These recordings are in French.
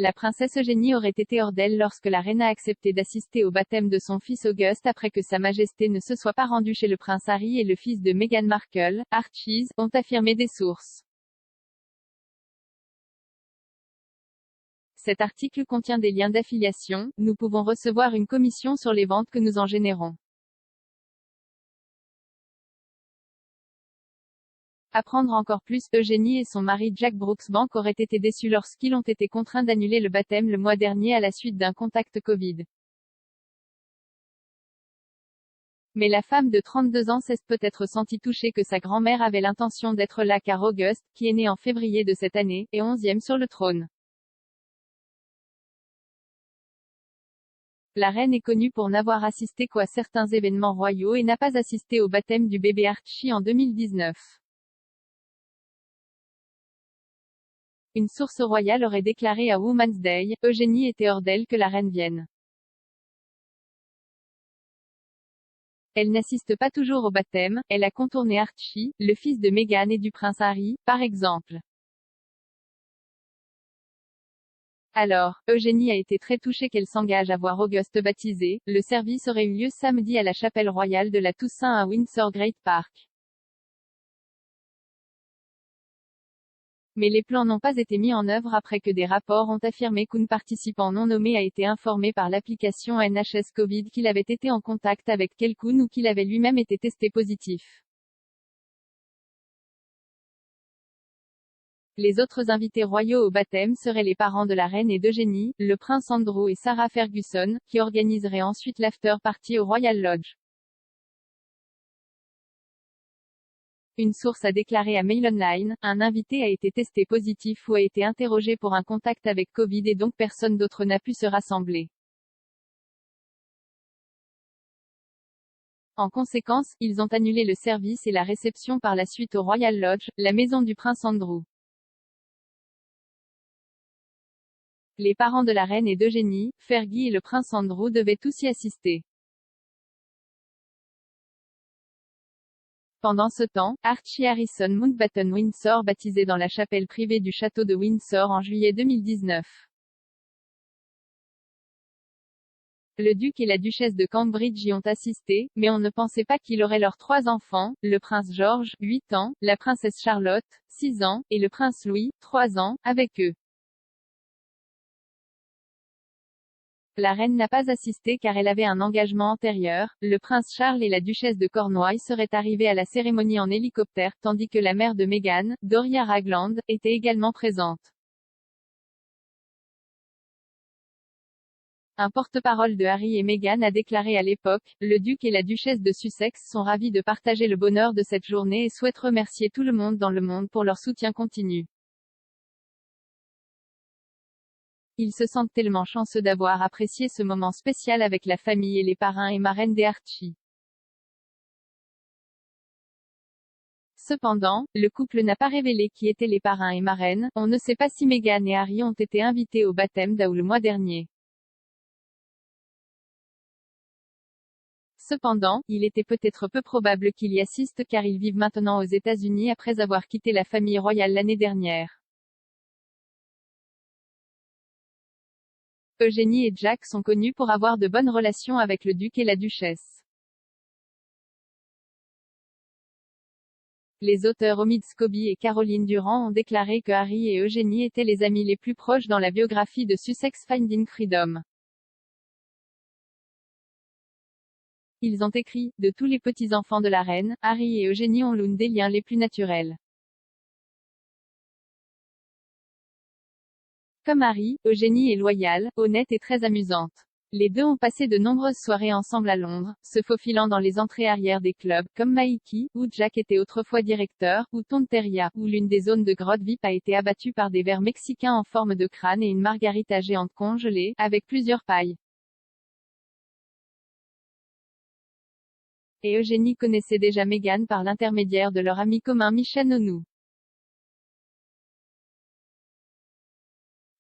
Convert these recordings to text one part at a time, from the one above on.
La princesse Eugénie aurait été hors d'elle lorsque la reine a accepté d'assister au baptême de son fils Auguste après que Sa Majesté ne se soit pas rendue chez le prince Harry et le fils de Meghan Markle, Archie, ont affirmé des sources. Cet article contient des liens d'affiliation, nous pouvons recevoir une commission sur les ventes que nous en générons. Apprendre encore plus, Eugénie et son mari Jack Brooksbank auraient été déçus lorsqu'ils ont été contraints d'annuler le baptême le mois dernier à la suite d'un contact Covid. Mais la femme de 32 ans s'est peut-être sentie touchée que sa grand-mère avait l'intention d'être là car Auguste, qui est né en février de cette année, est 11e sur le trône. La reine est connue pour n'avoir assisté qu'à certains événements royaux et n'a pas assisté au baptême du bébé Archie en 2019. Une source royale aurait déclaré à Woman's Day, Eugénie était hors d'elle que la reine vienne. Elle n'assiste pas toujours au baptême, elle a contourné Archie, le fils de Meghan et du prince Harry, par exemple. Alors, Eugénie a été très touchée qu'elle s'engage à voir Auguste baptisé. Le service aurait eu lieu samedi à la chapelle royale de la Toussaint à Windsor Great Park. Mais les plans n'ont pas été mis en œuvre après que des rapports ont affirmé qu'un participant non nommé a été informé par l'application NHS Covid qu'il avait été en contact avec quelqu'un ou qu'il avait lui-même été testé positif. Les autres invités royaux au baptême seraient les parents de la reine et d'Eugénie, le prince Andrew et Sarah Ferguson, qui organiseraient ensuite l'after-party au Royal Lodge. Une source a déclaré à Mail Online, un invité a été testé positif ou a été interrogé pour un contact avec Covid et donc personne d'autre n'a pu se rassembler. En conséquence, ils ont annulé le service et la réception par la suite au Royal Lodge, la maison du prince Andrew. Les parents de la reine et d'Eugénie, Fergie et le prince Andrew devaient tous y assister. Pendant ce temps, Archie Harrison Mountbatten Windsor baptisé dans la chapelle privée du château de Windsor en juillet 2019. Le duc et la duchesse de Cambridge y ont assisté, mais on ne pensait pas qu'il aurait leurs 3 enfants, le prince George, 8 ans, la princesse Charlotte, 6 ans, et le prince Louis, 3 ans, avec eux. La reine n'a pas assisté car elle avait un engagement antérieur. Le prince Charles et la duchesse de Cornouailles seraient arrivés à la cérémonie en hélicoptère, tandis que la mère de Meghan, Doria Ragland, était également présente. Un porte-parole de Harry et Meghan a déclaré à l'époque, le duc et la duchesse de Sussex sont ravis de partager le bonheur de cette journée et souhaitent remercier tout le monde dans le monde pour leur soutien continu. Ils se sentent tellement chanceux d'avoir apprécié ce moment spécial avec la famille et les parrains et marraines des Archie. Cependant, le couple n'a pas révélé qui étaient les parrains et marraines. On ne sait pas si Meghan et Harry ont été invités au baptême d'Ao le mois dernier. Cependant, il était peut-être peu probable qu'il y assiste car ils vivent maintenant aux États-Unis après avoir quitté la famille royale l'année dernière. Eugénie et Jack sont connus pour avoir de bonnes relations avec le duc et la duchesse. Les auteurs Omid Scobie et Caroline Durand ont déclaré que Harry et Eugénie étaient les amis les plus proches dans la biographie de Sussex Finding Freedom. Ils ont écrit, de tous les petits-enfants de la reine, Harry et Eugénie ont l'un des liens les plus naturels. Comme Harry, Eugénie est loyale, honnête et très amusante. Les deux ont passé de nombreuses soirées ensemble à Londres, se faufilant dans les entrées arrière des clubs, comme Maiki, où Jack était autrefois directeur, ou Tonteria, où l'une des zones de grotte VIP a été abattue par des vers mexicains en forme de crâne et une margarita géante congelée, avec plusieurs pailles. Et Eugénie connaissait déjà Meghan par l'intermédiaire de leur ami commun Michel Onou.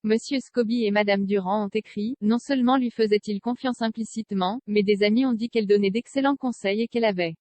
Monsieur Scobie et Madame Durand ont écrit, non seulement lui faisait-il confiance implicitement, mais des amis ont dit qu'elle donnait d'excellents conseils et qu'elle avait